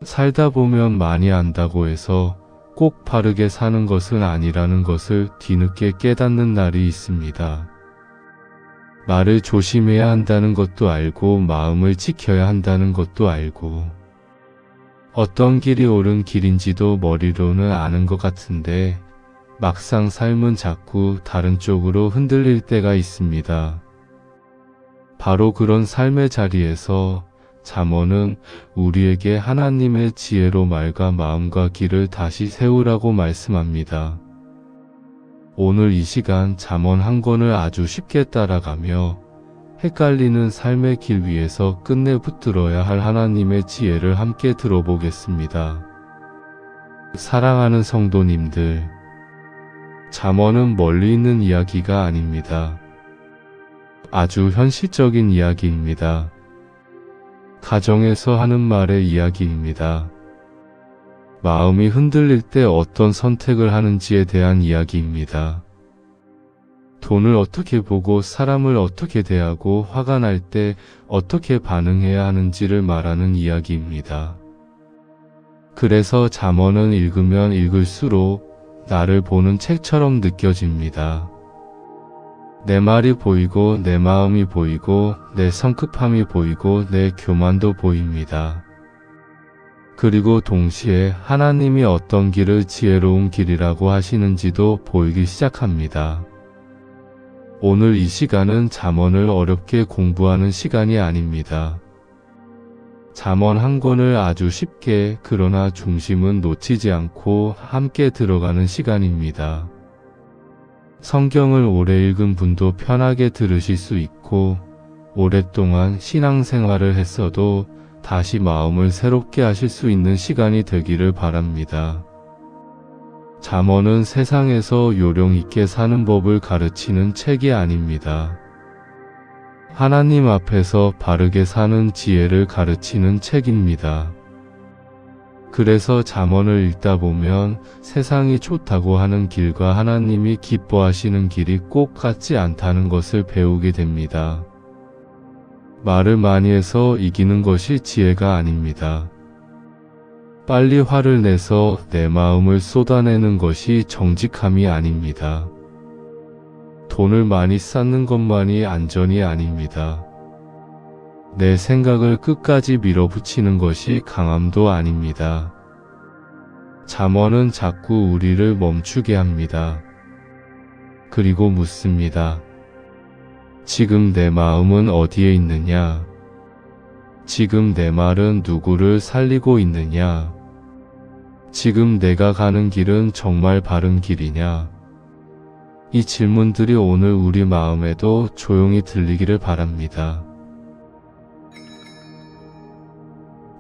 살다 보면 많이 안다고 해서 꼭 바르게 사는 것은 아니라는 것을 뒤늦게 깨닫는 날이 있습니다. 말을 조심해야 한다는 것도 알고 마음을 지켜야 한다는 것도 알고 어떤 길이 옳은 길인지도 머리로는 아는 것 같은데 막상 삶은 자꾸 다른 쪽으로 흔들릴 때가 있습니다. 바로 그런 삶의 자리에서 잠언은 우리에게 하나님의 지혜로 말과 마음과 길을 다시 세우라고 말씀합니다. 오늘 이 시간 잠언 한 권을 아주 쉽게 따라가며 헷갈리는 삶의 길 위에서 끝내 붙들어야 할 하나님의 지혜를 함께 들어보겠습니다. 사랑하는 성도님들, 잠언은 멀리 있는 이야기가 아닙니다. 아주 현실적인 이야기입니다. 가정에서 하는 말의 이야기입니다. 마음이 흔들릴 때 어떤 선택을 하는지에 대한 이야기입니다. 돈을 어떻게 보고 사람을 어떻게 대하고 화가 날 때 어떻게 반응해야 하는지를 말하는 이야기입니다. 그래서 잠언은 읽으면 읽을수록 나를 보는 책처럼 느껴집니다. 내 말이 보이고 내 마음이 보이고 내 성급함이 보이고 내 교만도 보입니다. 그리고 동시에 하나님이 어떤 길을 지혜로운 길이라고 하시는지도 보이기 시작합니다. 오늘 이 시간은 잠언을 어렵게 공부하는 시간이 아닙니다. 잠언 한 권을 아주 쉽게 그러나 중심은 놓치지 않고 함께 들어가는 시간입니다. 성경을 오래 읽은 분도 편하게 들으실 수 있고 오랫동안 신앙생활을 했어도 다시 마음을 새롭게 하실 수 있는 시간이 되기를 바랍니다. 잠언은 세상에서 요령 있게 사는 법을 가르치는 책이 아닙니다. 하나님 앞에서 바르게 사는 지혜를 가르치는 책입니다. 그래서 잠언을 읽다 보면 세상이 좋다고 하는 길과 하나님이 기뻐하시는 길이 꼭 같지 않다는 것을 배우게 됩니다. 말을 많이 해서 이기는 것이 지혜가 아닙니다. 빨리 화를 내서 내 마음을 쏟아내는 것이 정직함이 아닙니다. 돈을 많이 쌓는 것만이 안전이 아닙니다. 내 생각을 끝까지 밀어붙이는 것이 강함도 아닙니다. 잠언은 자꾸 우리를 멈추게 합니다. 그리고 묻습니다. 지금 내 마음은 어디에 있느냐? 지금 내 말은 누구를 살리고 있느냐? 지금 내가 가는 길은 정말 바른 길이냐? 이 질문들이 오늘 우리 마음에도 조용히 들리기를 바랍니다.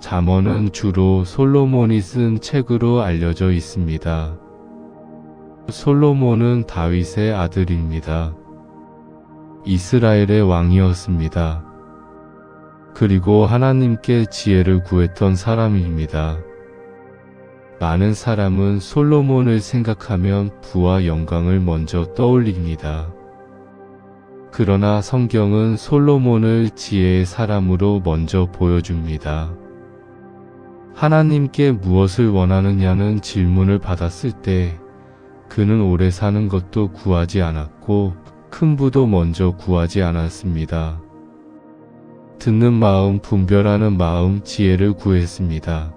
잠언은 주로 솔로몬이 쓴 책으로 알려져 있습니다. 솔로몬은 다윗의 아들입니다. 이스라엘의 왕이었습니다. 그리고 하나님께 지혜를 구했던 사람입니다. 많은 사람은 솔로몬을 생각하면 부와 영광을 먼저 떠올립니다. 그러나 성경은 솔로몬을 지혜의 사람으로 먼저 보여줍니다. 하나님께 무엇을 원하느냐는 질문을 받았을 때 그는 오래 사는 것도 구하지 않았고 큰 부도 먼저 구하지 않았습니다. 듣는 마음, 분별하는 마음, 지혜를 구했습니다.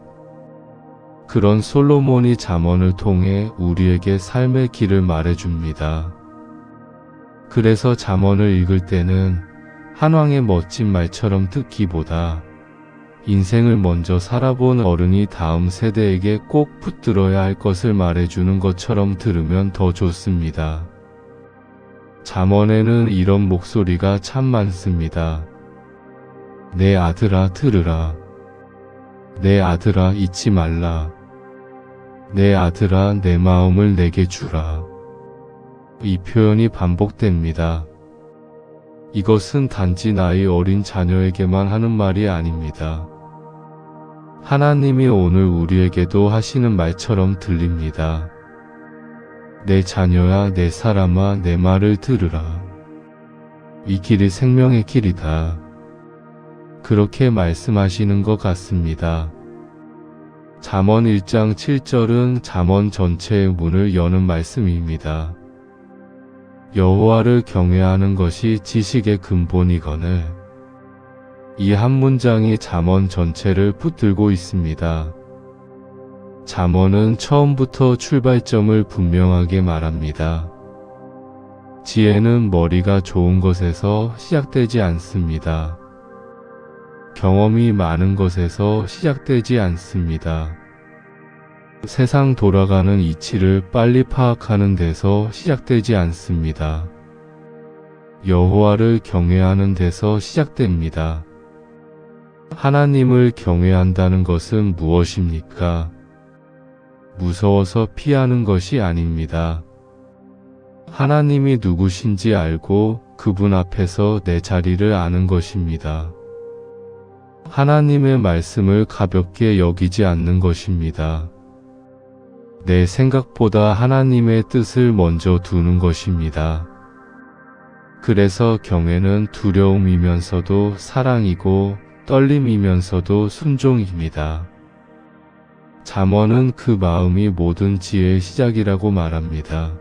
그런 솔로몬이 잠언을 통해 우리에게 삶의 길을 말해줍니다. 그래서 잠언을 읽을 때는 한 왕의 멋진 말처럼 듣기보다 인생을 먼저 살아본 어른이 다음 세대에게 꼭 붙들어야 할 것을 말해주는 것처럼 들으면 더 좋습니다. 잠언에는 이런 목소리가 참 많습니다. 내 아들아 들으라. 내 아들아 잊지 말라. 내 아들아 내 마음을 내게 주라. 이 표현이 반복됩니다. 이것은 단지 나이 어린 자녀에게만 하는 말이 아닙니다. 하나님이 오늘 우리에게도 하시는 말처럼 들립니다. 내 자녀야 내 사람아 내 말을 들으라. 이 길이 생명의 길이다. 그렇게 말씀하시는 것 같습니다. 잠언 1장 7절은 잠언 전체의 문을 여는 말씀입니다. 여호와를 경외하는 것이 지식의 근본이거늘 이 한 문장이 잠언 전체를 붙들고 있습니다. 잠언은 처음부터 출발점을 분명하게 말합니다. 지혜는 머리가 좋은 것에서 시작되지 않습니다. 경험이 많은 것에서 시작되지 않습니다. 세상 돌아가는 이치를 빨리 파악하는 데서 시작되지 않습니다. 여호와를 경외하는 데서 시작됩니다. 하나님을 경외한다는 것은 무엇입니까? 무서워서 피하는 것이 아닙니다. 하나님이 누구신지 알고 그분 앞에서 내 자리를 아는 것입니다. 하나님의 말씀을 가볍게 여기지 않는 것입니다. 내 생각보다 하나님의 뜻을 먼저 두는 것입니다. 그래서 경외는 두려움이면서도 사랑이고 떨림이면서도 순종입니다. 잠언은 그 마음이 모든 지혜의 시작이라고 말합니다.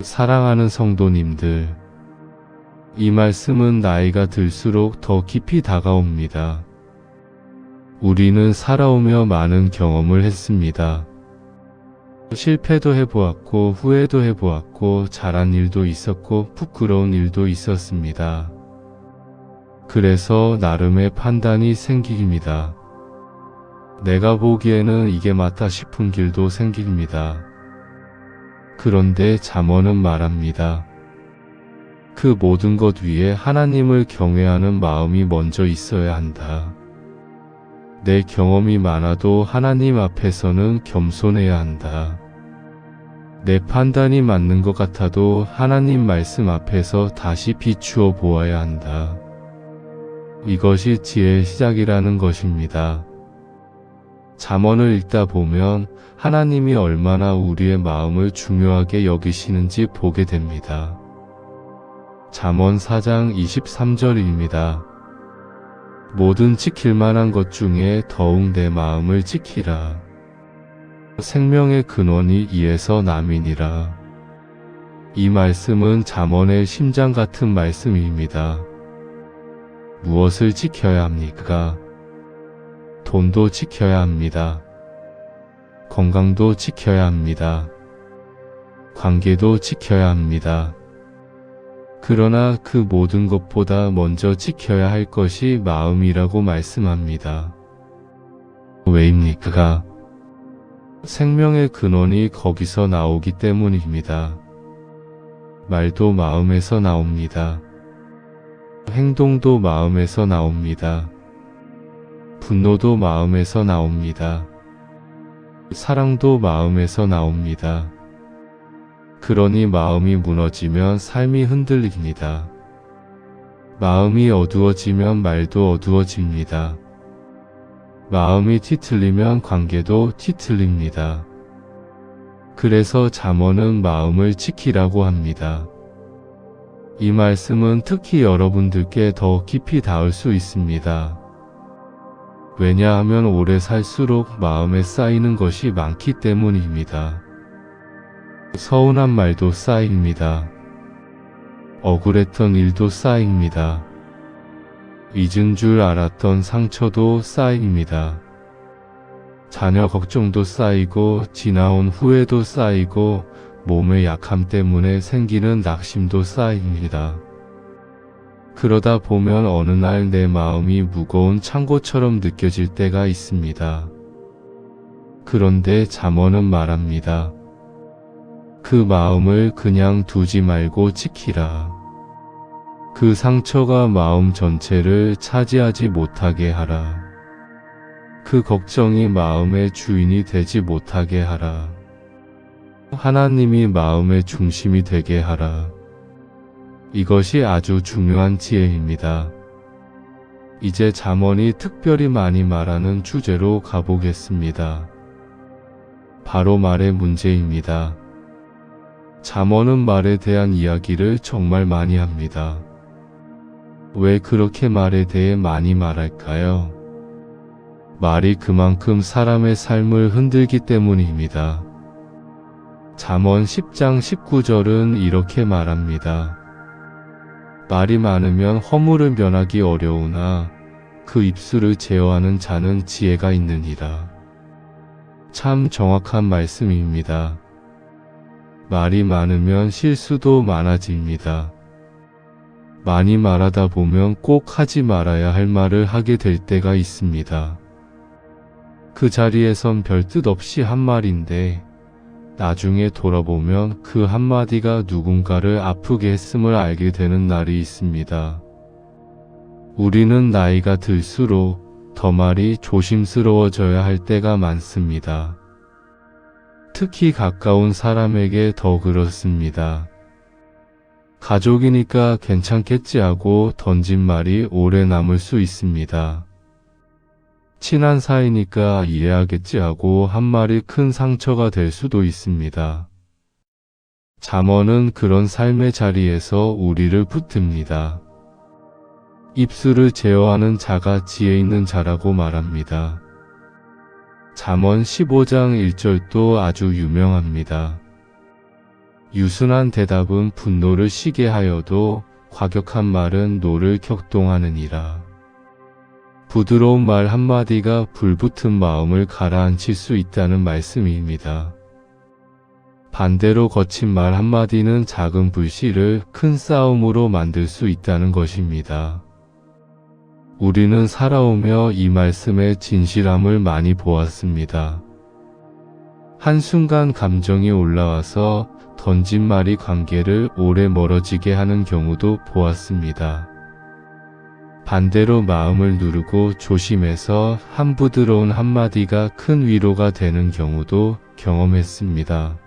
사랑하는 성도님들, 이 말씀은 나이가 들수록 더 깊이 다가옵니다. 우리는 살아오며 많은 경험을 했습니다. 실패도 해보았고 후회도 해보았고 잘한 일도 있었고 부끄러운 일도 있었습니다. 그래서 나름의 판단이 생깁니다. 내가 보기에는 이게 맞다 싶은 길도 생깁니다. 그런데 잠언은 말합니다. 그 모든 것 위에 하나님을 경외하는 마음이 먼저 있어야 한다. 내 경험이 많아도 하나님 앞에서는 겸손해야 한다. 내 판단이 맞는 것 같아도 하나님 말씀 앞에서 다시 비추어 보아야 한다. 이것이 지혜의 시작이라는 것입니다. 잠언을 읽다 보면 하나님이 얼마나 우리의 마음을 중요하게 여기시는지 보게 됩니다. 잠언 4장 23절입니다. 모든 지킬 만한 것 중에 더욱 내 마음을 지키라. 생명의 근원이 이에서 남이니라. 이 말씀은 잠언의 심장 같은 말씀입니다. 무엇을 지켜야 합니까? 돈도 지켜야 합니다. 건강도 지켜야 합니다. 관계도 지켜야 합니다. 그러나 그 모든 것보다 먼저 지켜야 할 것이 마음이라고 말씀합니다. 왜입니까? 생명의 근원이 거기서 나오기 때문입니다. 말도 마음에서 나옵니다. 행동도 마음에서 나옵니다. 분노도 마음에서 나옵니다. 사랑도 마음에서 나옵니다. 그러니 마음이 무너지면 삶이 흔들립니다. 마음이 어두워지면 말도 어두워집니다. 마음이 뒤틀리면 관계도 뒤틀립니다. 그래서 잠언은 마음을 지키라고 합니다. 이 말씀은 특히 여러분들께 더 깊이 닿을 수 있습니다. 왜냐하면 오래 살수록 마음에 쌓이는 것이 많기 때문입니다. 서운한 말도 쌓입니다. 억울했던 일도 쌓입니다. 잊은 줄 알았던 상처도 쌓입니다. 자녀 걱정도 쌓이고 지나온 후회도 쌓이고 몸의 약함 때문에 생기는 낙심도 쌓입니다. 그러다 보면 어느 날 내 마음이 무거운 창고처럼 느껴질 때가 있습니다. 그런데 잠언은 말합니다. 그 마음을 그냥 두지 말고 지키라. 그 상처가 마음 전체를 차지하지 못하게 하라. 그 걱정이 마음의 주인이 되지 못하게 하라. 하나님이 마음의 중심이 되게 하라. 이것이 아주 중요한 지혜입니다. 이제 잠언이 특별히 많이 말하는 주제로 가보겠습니다. 바로 말의 문제입니다. 잠언은 말에 대한 이야기를 정말 많이 합니다. 왜 그렇게 말에 대해 많이 말할까요? 말이 그만큼 사람의 삶을 흔들기 때문입니다. 잠언 10장 19절은 이렇게 말합니다. 말이 많으면 허물을 면하기 어려우나 그 입술을 제어하는 자는 지혜가 있느니라. 참 정확한 말씀입니다. 말이 많으면 실수도 많아집니다. 많이 말하다 보면 꼭 하지 말아야 할 말을 하게 될 때가 있습니다. 그 자리에선 별 뜻 없이 한 말인데 나중에 돌아보면 그 한마디가 누군가를 아프게 했음을 알게 되는 날이 있습니다. 우리는 나이가 들수록 더 말이 조심스러워져야 할 때가 많습니다. 특히 가까운 사람에게 더 그렇습니다. 가족이니까 괜찮겠지 하고 던진 말이 오래 남을 수 있습니다. 친한 사이니까 이해하겠지 하고 한 말이 큰 상처가 될 수도 있습니다. 잠언은 그런 삶의 자리에서 우리를 붙듭니다. 입술을 제어하는 자가 지혜 있는 자라고 말합니다. 잠언 15장 1절도 아주 유명합니다. 유순한 대답은 분노를 쉬게 하여도 과격한 말은 노를 격동하느니라. 부드러운 말 한마디가 불붙은 마음을 가라앉힐 수 있다는 말씀입니다. 반대로 거친 말 한마디는 작은 불씨를 큰 싸움으로 만들 수 있다는 것입니다. 우리는 살아오며 이 말씀의 진실함을 많이 보았습니다. 한순간 감정이 올라와서 던진 말이 관계를 오래 멀어지게 하는 경우도 보았습니다. 반대로 마음을 누르고 조심해서 한 부드러운 한마디가 큰 위로가 되는 경우도 경험했습니다.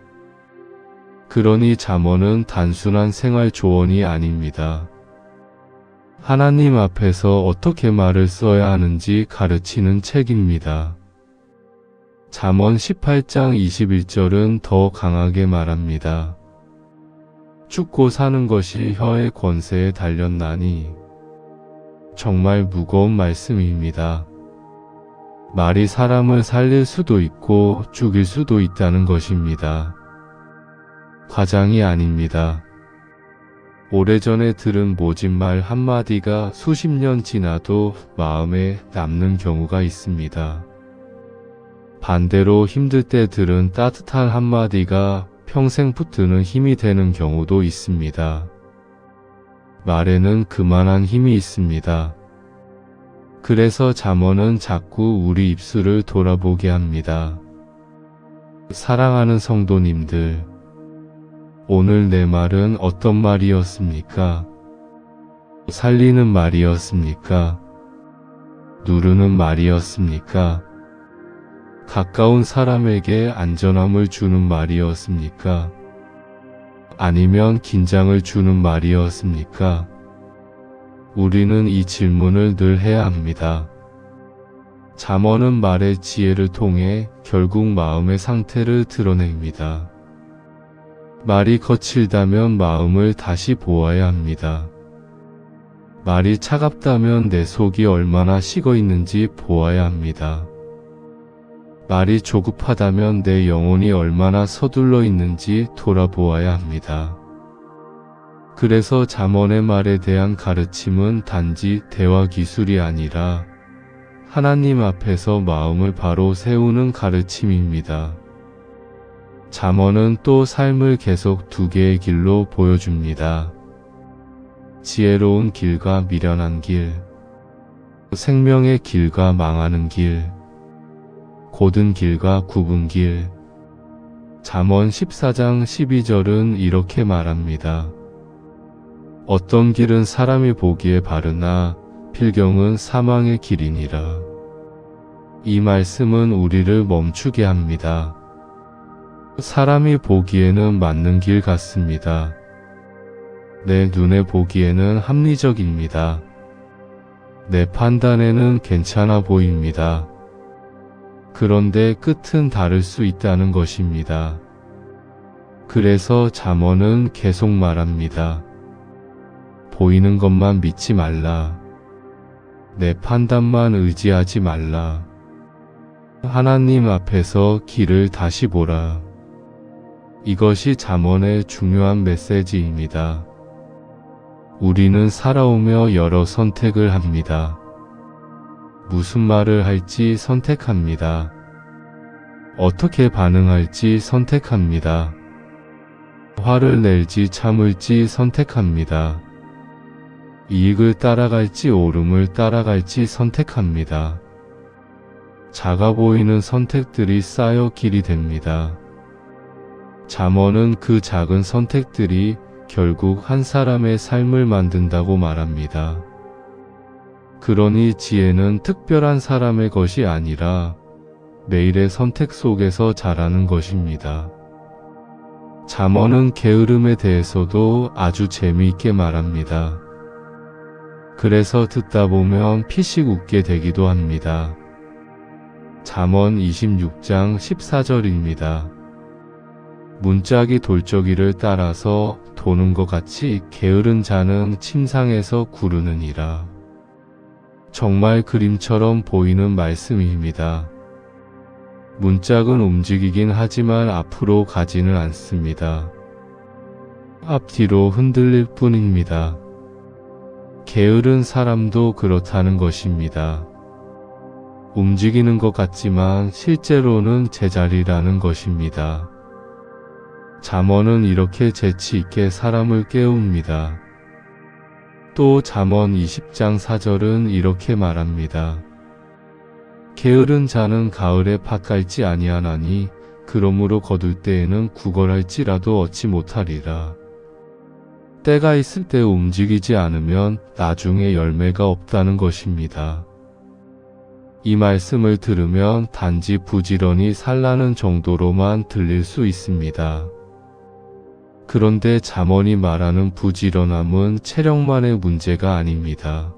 그러니 잠언은 단순한 생활 조언이 아닙니다. 하나님 앞에서 어떻게 말을 써야 하는지 가르치는 책입니다. 잠언 18장 21절은 더 강하게 말합니다. 죽고 사는 것이 혀의 권세에 달렸나니. 정말 무거운 말씀입니다. 말이 사람을 살릴 수도 있고 죽일 수도 있다는 것입니다. 과장이 아닙니다. 오래전에 들은 모진 말 한마디가 수십 년 지나도 마음에 남는 경우가 있습니다. 반대로 힘들 때 들은 따뜻한 한마디가 평생 붙드는 힘이 되는 경우도 있습니다. 말에는 그만한 힘이 있습니다. 그래서 잠언은 자꾸 우리 입술을 돌아보게 합니다. 사랑하는 성도님들, 오늘 내 말은 어떤 말이었습니까? 살리는 말이었습니까? 누르는 말이었습니까? 가까운 사람에게 안전함을 주는 말이었습니까? 아니면 긴장을 주는 말이었습니까? 우리는 이 질문을 늘 해야 합니다. 잠언은 말의 지혜를 통해 결국 마음의 상태를 드러냅니다. 말이 거칠다면 마음을 다시 보아야 합니다. 말이 차갑다면 내 속이 얼마나 식어 있는지 보아야 합니다. 말이 조급하다면 내 영혼이 얼마나 서둘러 있는지 돌아보아야 합니다. 그래서 잠언의 말에 대한 가르침은 단지 대화 기술이 아니라 하나님 앞에서 마음을 바로 세우는 가르침입니다. 잠언은 또 삶을 계속 두 개의 길로 보여줍니다. 지혜로운 길과 미련한 길, 생명의 길과 망하는 길, 곧은 길과 굽은 길. 잠언 14장 12절은 이렇게 말합니다. 어떤 길은 사람이 보기에 바르나 필경은 사망의 길이니라. 이 말씀은 우리를 멈추게 합니다. 사람이 보기에는 맞는 길 같습니다. 내 눈에 보기에는 합리적입니다. 내 판단에는 괜찮아 보입니다. 그런데 끝은 다를 수 있다는 것입니다. 그래서 잠언은 계속 말합니다. 보이는 것만 믿지 말라. 내 판단만 의지하지 말라. 하나님 앞에서 길을 다시 보라. 이것이 잠언의 중요한 메시지입니다. 우리는 살아오며 여러 선택을 합니다. 무슨 말을 할지 선택합니다. 어떻게 반응할지 선택합니다. 화를 낼지 참을지 선택합니다. 이익을 따라갈지 옳음을 따라갈지 선택합니다. 작아 보이는 선택들이 쌓여 길이 됩니다. 잠언은 그 작은 선택들이 결국 한 사람의 삶을 만든다고 말합니다. 그러니 지혜는 특별한 사람의 것이 아니라 매일의 선택 속에서 자라는 것입니다. 잠언은 게으름에 대해서도 아주 재미있게 말합니다. 그래서 듣다 보면 피식 웃게 되기도 합니다. 잠언 26장 14절입니다. 문짝이 돌적이를 따라서 도는 것 같이 게으른 자는 침상에서 구르느니라. 정말 그림처럼 보이는 말씀입니다. 문짝은 움직이긴 하지만 앞으로 가지는 않습니다. 앞뒤로 흔들릴 뿐입니다. 게으른 사람도 그렇다는 것입니다. 움직이는 것 같지만 실제로는 제자리라는 것입니다. 잠언은 이렇게 재치 있게 사람을 깨웁니다. 또 잠언 20장 4절은 이렇게 말합니다. 게으른 자는 가을에 팥 갈지 아니하나니 그러므로 거둘 때에는 구걸할지라도 얻지 못하리라. 때가 있을 때 움직이지 않으면 나중에 열매가 없다는 것입니다. 이 말씀을 들으면 단지 부지런히 살라는 정도로만 들릴 수 있습니다. 그런데 잠언이 말하는 부지런함은 체력만의 문제가 아닙니다.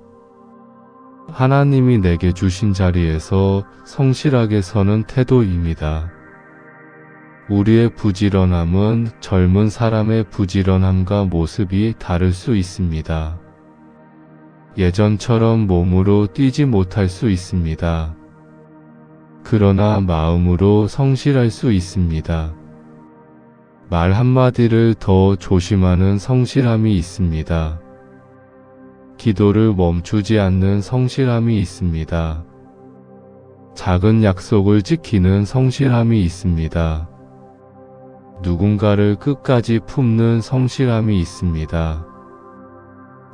하나님이 내게 주신 자리에서 성실하게 서는 태도입니다. 우리의 부지런함은 젊은 사람의 부지런함과 모습이 다를 수 있습니다. 예전처럼 몸으로 뛰지 못할 수 있습니다. 그러나 마음으로 성실할 수 있습니다. 말 한마디를 더 조심하는 성실함이 있습니다. 기도를 멈추지 않는 성실함이 있습니다. 작은 약속을 지키는 성실함이 있습니다. 누군가를 끝까지 품는 성실함이 있습니다.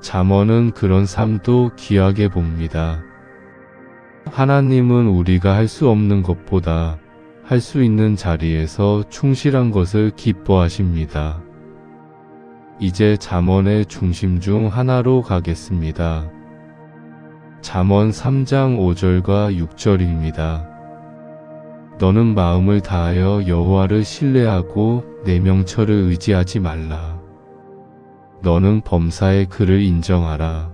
잠언은 그런 삶도 귀하게 봅니다. 하나님은 우리가 할 수 없는 것보다 할 수 있는 자리에서 충실한 것을 기뻐하십니다. 이제 잠언의 중심 중 하나로 가겠습니다. 잠언 3장 5절과 6절입니다. 너는 마음을 다하여 여호와를 신뢰하고 내 명철을 의지하지 말라. 너는 범사의 그를 인정하라.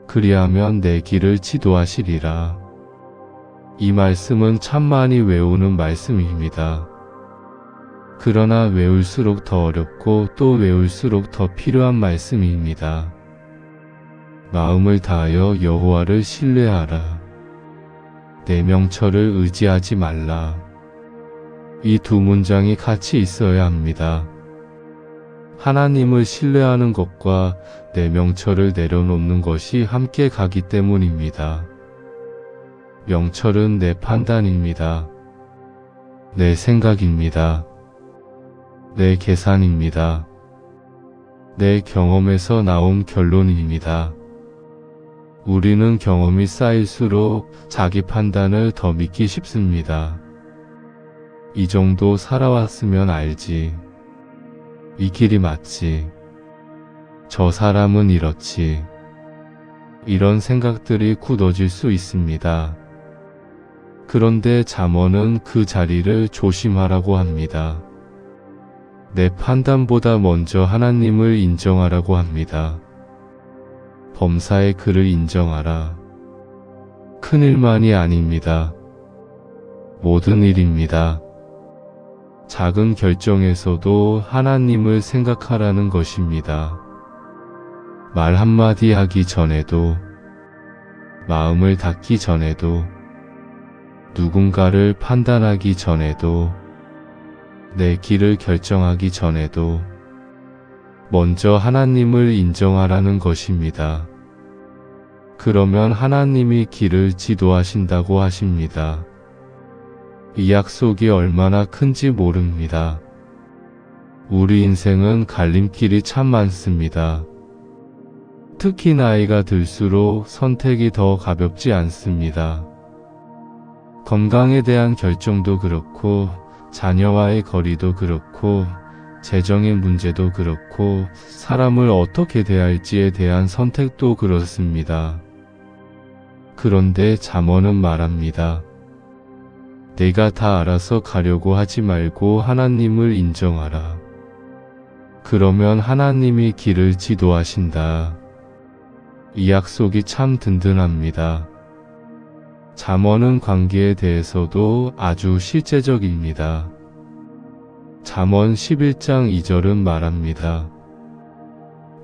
그리하면 내 길을 지도하시리라. 이 말씀은 참 많이 외우는 말씀입니다. 그러나 외울수록 더 어렵고 또 외울수록 더 필요한 말씀입니다. 마음을 다하여 여호와를 신뢰하라. 내 명철을 의지하지 말라. 이 두 문장이 같이 있어야 합니다. 하나님을 신뢰하는 것과 내 명철을 내려놓는 것이 함께 가기 때문입니다. 명철은 내 판단입니다. 내 생각입니다. 내 계산입니다. 내 경험에서 나온 결론입니다. 우리는 경험이 쌓일수록 자기 판단을 더 믿기 쉽습니다. 이 정도 살아왔으면 알지. 이 길이 맞지. 저 사람은 이렇지. 이런 생각들이 굳어질 수 있습니다. 그런데 잠언은 그 자리를 조심하라고 합니다. 내 판단보다 먼저 하나님을 인정하라고 합니다. 범사의 그를 인정하라. 큰 일만이 아닙니다. 모든 일입니다. 작은 결정에서도 하나님을 생각하라는 것입니다. 말 한마디 하기 전에도, 마음을 닫기 전에도, 누군가를 판단하기 전에도, 내 길을 결정하기 전에도 먼저 하나님을 인정하라는 것입니다. 그러면 하나님이 길을 지도하신다고 하십니다. 이 약속이 얼마나 큰지 모릅니다. 우리 인생은 갈림길이 참 많습니다. 특히 나이가 들수록 선택이 더 가볍지 않습니다. 건강에 대한 결정도 그렇고, 자녀와의 거리도 그렇고, 재정의 문제도 그렇고, 사람을 어떻게 대할지에 대한 선택도 그렇습니다. 그런데 잠언은 말합니다. 내가 다 알아서 가려고 하지 말고 하나님을 인정하라. 그러면 하나님이 길을 지도하신다. 이 약속이 참 든든합니다. 잠언은 관계에 대해서도 아주 실제적입니다. 잠언 11장 2절은 말합니다.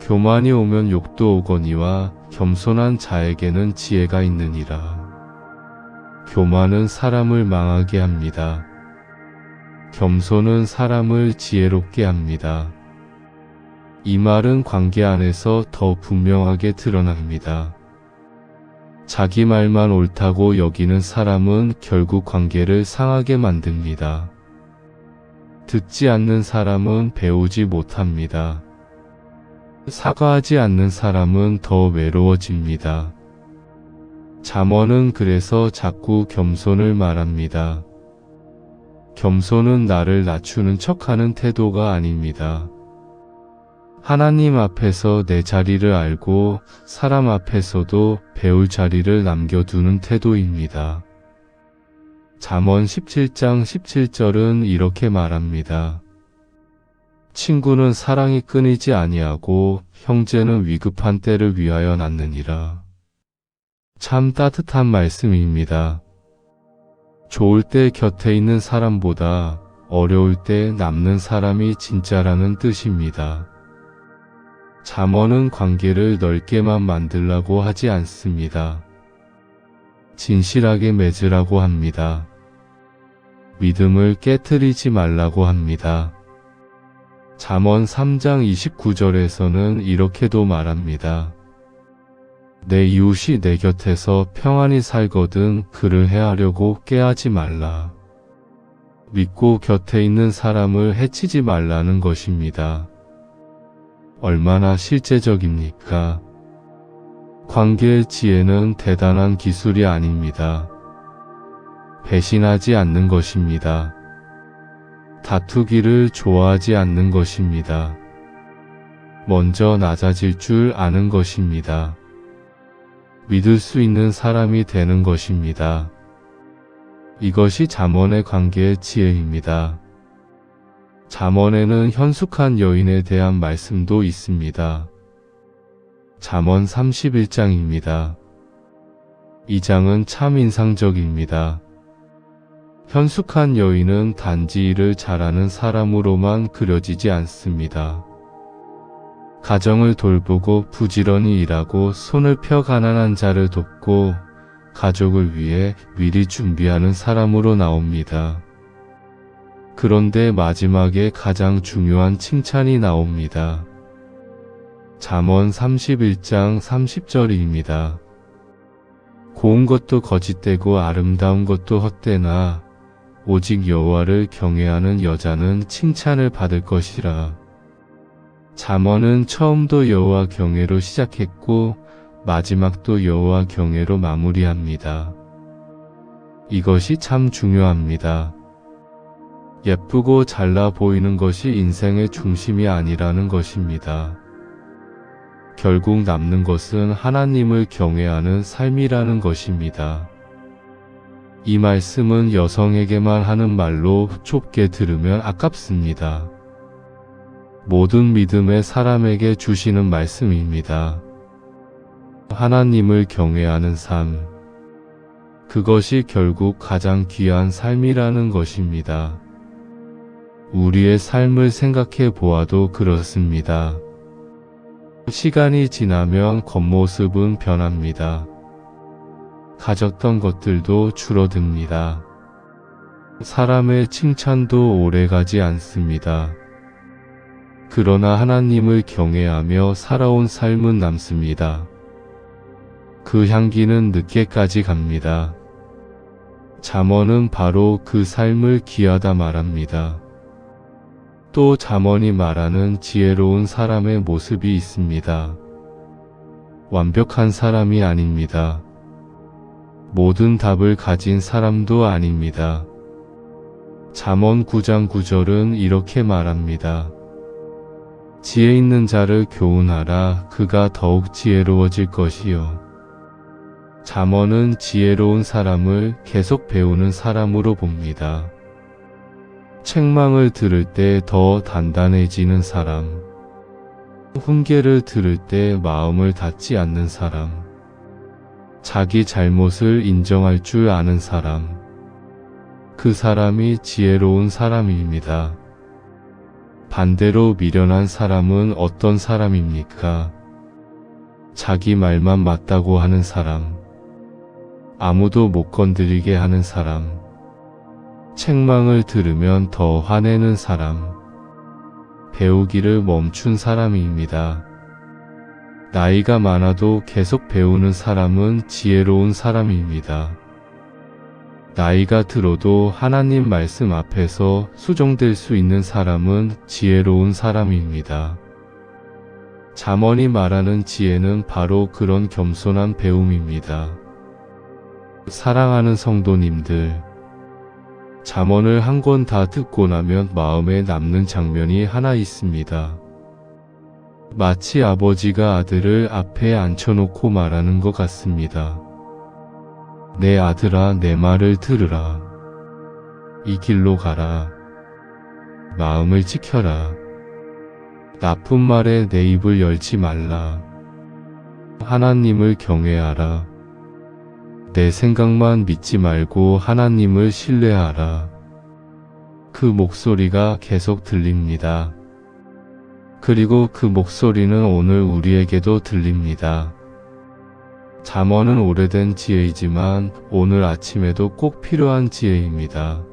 교만이 오면 욕도 오거니와 겸손한 자에게는 지혜가 있느니라. 교만은 사람을 망하게 합니다. 겸손은 사람을 지혜롭게 합니다. 이 말은 관계 안에서 더 분명하게 드러납니다. 자기 말만 옳다고 여기는 사람은 결국 관계를 상하게 만듭니다. 듣지 않는 사람은 배우지 못합니다. 사과하지 않는 사람은 더 외로워집니다. 잠언은 그래서 자꾸 겸손을 말합니다. 겸손은 나를 낮추는 척하는 태도가 아닙니다. 하나님 앞에서 내 자리를 알고 사람 앞에서도 배울 자리를 남겨두는 태도입니다. 잠언 17장 17절은 이렇게 말합니다. 친구는 사랑이 끊이지 아니하고 형제는 위급한 때를 위하여 낳느니라. 참 따뜻한 말씀입니다. 좋을 때 곁에 있는 사람보다 어려울 때 남는 사람이 진짜라는 뜻입니다. 잠언은 관계를 넓게만 만들라고 하지 않습니다. 진실하게 맺으라고 합니다. 믿음을 깨트리지 말라고 합니다. 잠언 3장 29절에서는 이렇게도 말합니다. 내 이웃이 내 곁에서 평안히 살거든 그를 해하려고 꾀하지 말라. 믿고 곁에 있는 사람을 해치지 말라는 것입니다. 얼마나 실제적입니까? 관계의 지혜는 대단한 기술이 아닙니다. 배신하지 않는 것입니다. 다투기를 좋아하지 않는 것입니다. 먼저 낮아질 줄 아는 것입니다. 믿을 수 있는 사람이 되는 것입니다. 이것이 잠언의 관계의 지혜입니다. 잠언에는 현숙한 여인에 대한 말씀도 있습니다. 잠언 31장입니다. 이 장은 참 인상적입니다. 현숙한 여인은 단지 일을 잘하는 사람으로만 그려지지 않습니다. 가정을 돌보고 부지런히 일하고 손을 펴 가난한 자를 돕고 가족을 위해 미리 준비하는 사람으로 나옵니다. 그런데 마지막에 가장 중요한 칭찬이 나옵니다. 잠언 31장 30절입니다. 고운 것도 거짓되고 아름다운 것도 헛되나 오직 여호와를 경외하는 여자는 칭찬을 받을 것이라. 잠언은 처음도 여호와 경외로 시작했고 마지막도 여호와 경외로 마무리합니다. 이것이 참 중요합니다. 예쁘고 잘나 보이는 것이 인생의 중심이 아니라는 것입니다. 결국 남는 것은 하나님을 경외하는 삶이라는 것입니다. 이 말씀은 여성에게만 하는 말로 좁게 들으면 아깝습니다. 모든 믿음의 사람에게 주시는 말씀입니다. 하나님을 경외하는 삶. 그것이 결국 가장 귀한 삶이라는 것입니다. 우리의 삶을 생각해 보아도 그렇습니다. 시간이 지나면 겉모습은 변합니다. 가졌던 것들도 줄어듭니다. 사람의 칭찬도 오래가지 않습니다. 그러나 하나님을 경외하며 살아온 삶은 남습니다. 그 향기는 늦게까지 갑니다. 잠언은 바로 그 삶을 귀하다 말합니다. 또 잠언이 말하는 지혜로운 사람의 모습이 있습니다. 완벽한 사람이 아닙니다. 모든 답을 가진 사람도 아닙니다. 잠언 9장 9절은 이렇게 말합니다. 지혜 있는 자를 교훈하라. 그가 더욱 지혜로워질 것이요. 잠언은 지혜로운 사람을 계속 배우는 사람으로 봅니다. 책망을 들을 때 더 단단해지는 사람, 훈계를 들을 때 마음을 닫지 않는 사람, 자기 잘못을 인정할 줄 아는 사람, 그 사람이 지혜로운 사람입니다. 반대로 미련한 사람은 어떤 사람입니까? 자기 말만 맞다고 하는 사람, 아무도 못 건드리게 하는 사람, 책망을 들으면 더 화내는 사람, 배우기를 멈춘 사람입니다. 나이가 많아도 계속 배우는 사람은 지혜로운 사람입니다. 나이가 들어도 하나님 말씀 앞에서 수정될 수 있는 사람은 지혜로운 사람입니다. 잠언이 말하는 지혜는 바로 그런 겸손한 배움입니다. 사랑하는 성도님들, 잠언을 한 권 다 듣고 나면 마음에 남는 장면이 하나 있습니다. 마치 아버지가 아들을 앞에 앉혀놓고 말하는 것 같습니다. 내 아들아, 내 말을 들으라. 이 길로 가라. 마음을 지켜라. 나쁜 말에 내 입을 열지 말라. 하나님을 경외하라. 내 생각만 믿지 말고 하나님을 신뢰하라. 그 목소리가 계속 들립니다. 그리고 그 목소리는 오늘 우리에게도 들립니다. 잠언은 오래된 지혜이지만 오늘 아침에도 꼭 필요한 지혜입니다.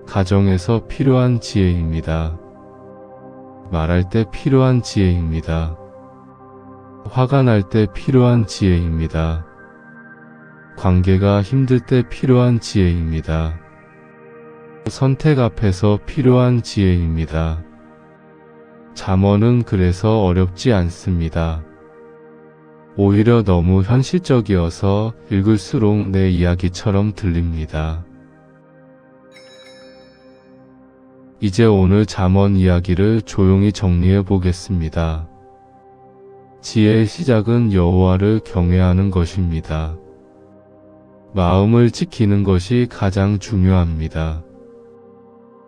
가정에서 필요한 지혜입니다. 말할 때 필요한 지혜입니다. 화가 날 때 필요한 지혜입니다. 관계가 힘들 때 필요한 지혜입니다. 선택 앞에서 필요한 지혜입니다. 잠언은 그래서 어렵지 않습니다. 오히려 너무 현실적이어서 읽을수록 내 이야기처럼 들립니다. 이제 오늘 잠언 이야기를 조용히 정리해 보겠습니다. 지혜의 시작은 여호와를 경외하는 것입니다. 마음을 지키는 것이 가장 중요합니다.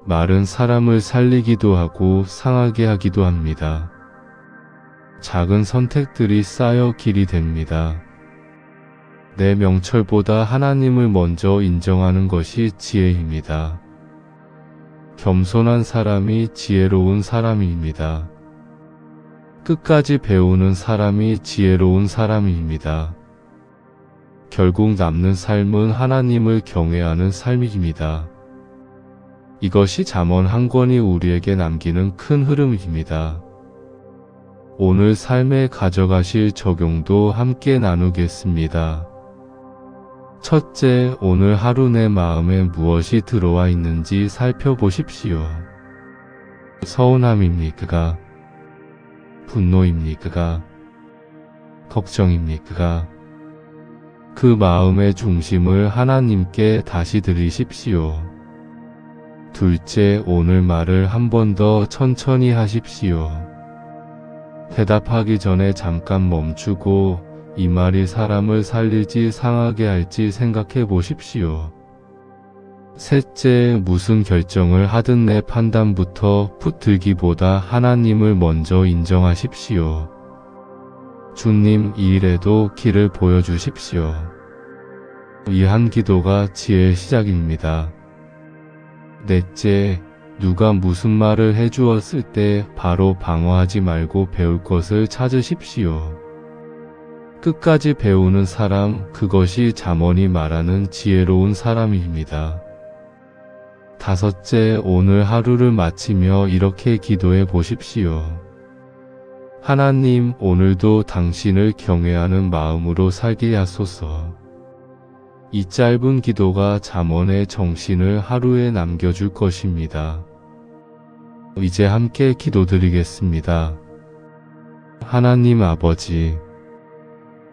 말은 사람을 살리기도 하고 상하게 하기도 합니다. 작은 선택들이 쌓여 길이 됩니다. 내 명철보다 하나님을 먼저 인정하는 것이 지혜입니다. 겸손한 사람이 지혜로운 사람입니다. 끝까지 배우는 사람이 지혜로운 사람입니다. 결국 남는 삶은 하나님을 경외하는 삶입니다. 이것이 잠언 한 권이 우리에게 남기는 큰 흐름입니다. 오늘 삶에 가져가실 적용도 함께 나누겠습니다. 첫째, 오늘 하루 내 마음에 무엇이 들어와 있는지 살펴보십시오. 서운함입니까? 분노입니까? 걱정입니까? 그 마음의 중심을 하나님께 다시 드리십시오. 둘째, 오늘 말을 한 번 더 천천히 하십시오. 대답하기 전에 잠깐 멈추고 이 말이 사람을 살릴지 상하게 할지 생각해 보십시오. 셋째, 무슨 결정을 하든 내 판단부터 붙들기보다 하나님을 먼저 인정하십시오. 주님, 이 일에도 길을 보여주십시오. 이 한 기도가 지혜의 시작입니다. 넷째, 누가 무슨 말을 해주었을 때 바로 방어하지 말고 배울 것을 찾으십시오. 끝까지 배우는 사람, 그것이 잠언이 말하는 지혜로운 사람입니다. 5째, 오늘 하루를 마치며 이렇게 기도해 보십시오. 하나님, 오늘도 당신을 경외하는 마음으로 살게 하소서. 이 짧은 기도가 잠언의 정신을 하루에 남겨줄 것입니다. 이제 함께 기도드리겠습니다. 하나님 아버지,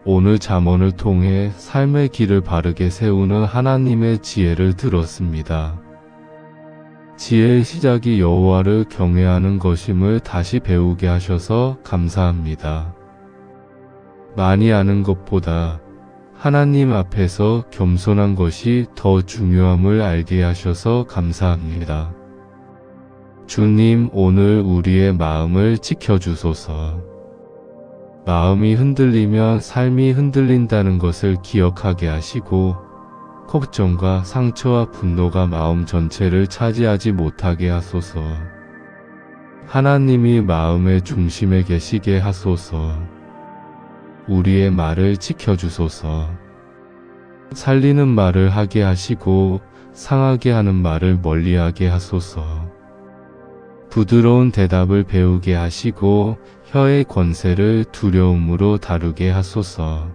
오늘 잠언을 통해 삶의 길을 바르게 세우는 하나님의 지혜를 들었습니다. 지혜의 시작이 여호와를 경외하는 것임을 다시 배우게 하셔서 감사합니다. 많이 아는 것보다 하나님 앞에서 겸손한 것이 더 중요함을 알게 하셔서 감사합니다. 주님, 오늘 우리의 마음을 지켜주소서. 마음이 흔들리면 삶이 흔들린다는 것을 기억하게 하시고, 걱정과 상처와 분노가 마음 전체를 차지하지 못하게 하소서. 하나님이 마음의 중심에 계시게 하소서. 우리의 말을 지켜주소서. 살리는 말을 하게 하시고 상하게 하는 말을 멀리하게 하소서. 부드러운 대답을 배우게 하시고 혀의 권세를 두려움으로 다루게 하소서.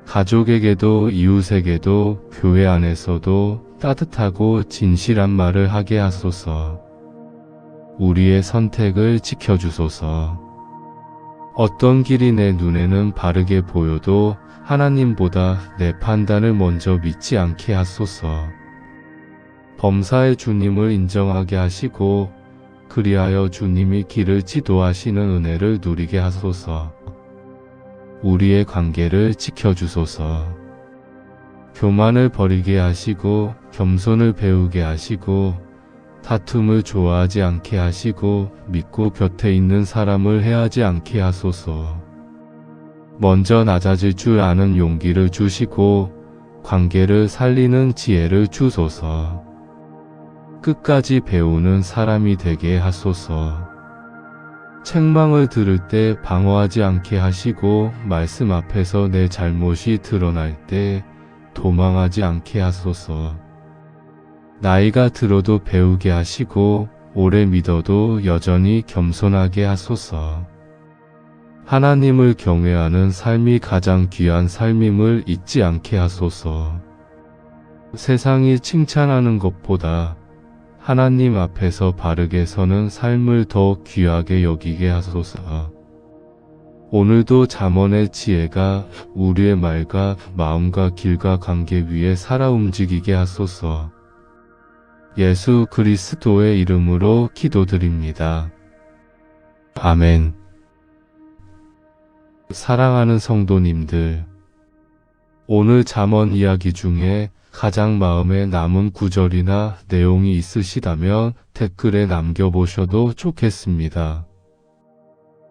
가족에게도 이웃에게도 교회 안에서도 따뜻하고 진실한 말을 하게 하소서. 우리의 선택을 지켜주소서. 어떤 길이 내 눈에는 바르게 보여도 하나님보다 내 판단을 먼저 믿지 않게 하소서. 범사의 주님을 인정하게 하시고 그리하여 주님이 길을 지도하시는 은혜를 누리게 하소서. 우리의 관계를 지켜주소서. 교만을 버리게 하시고 겸손을 배우게 하시고 다툼을 좋아하지 않게 하시고 믿고 곁에 있는 사람을 해하지 않게 하소서. 먼저 낮아질 줄 아는 용기를 주시고 관계를 살리는 지혜를 주소서. 끝까지 배우는 사람이 되게 하소서. 책망을 들을 때 방어하지 않게 하시고 말씀 앞에서 내 잘못이 드러날 때 도망하지 않게 하소서. 나이가 들어도 배우게 하시고 오래 믿어도 여전히 겸손하게 하소서. 하나님을 경외하는 삶이 가장 귀한 삶임을 잊지 않게 하소서. 세상이 칭찬하는 것보다 하나님 앞에서 바르게 서는 삶을 더 귀하게 여기게 하소서. 오늘도 잠언의 지혜가 우리의 말과 마음과 길과 관계 위에 살아 움직이게 하소서. 예수 그리스도의 이름으로 기도드립니다. 아멘. 사랑하는 성도님들, 오늘 잠언 이야기 중에 가장 마음에 남은 구절이나 내용이 있으시다면 댓글에 남겨보셔도 좋겠습니다.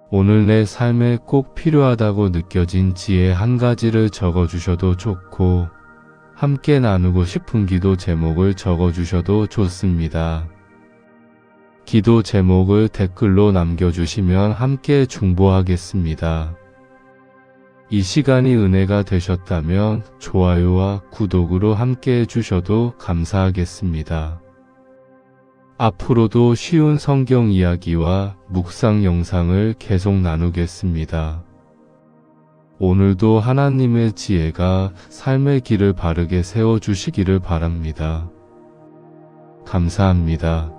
오늘 내 삶에 꼭 필요하다고 느껴진 지혜 한 가지를 적어주셔도 좋고 함께 나누고 싶은 기도 제목을 적어주셔도 좋습니다. 기도 제목을 댓글로 남겨주시면 함께 중보하겠습니다. 이 시간이 은혜가 되셨다면 좋아요와 구독으로 함께 해주셔도 감사하겠습니다. 앞으로도 쉬운 성경 이야기와 묵상 영상을 계속 나누겠습니다. 오늘도 하나님의 지혜가 삶의 길을 바르게 세워주시기를 바랍니다. 감사합니다.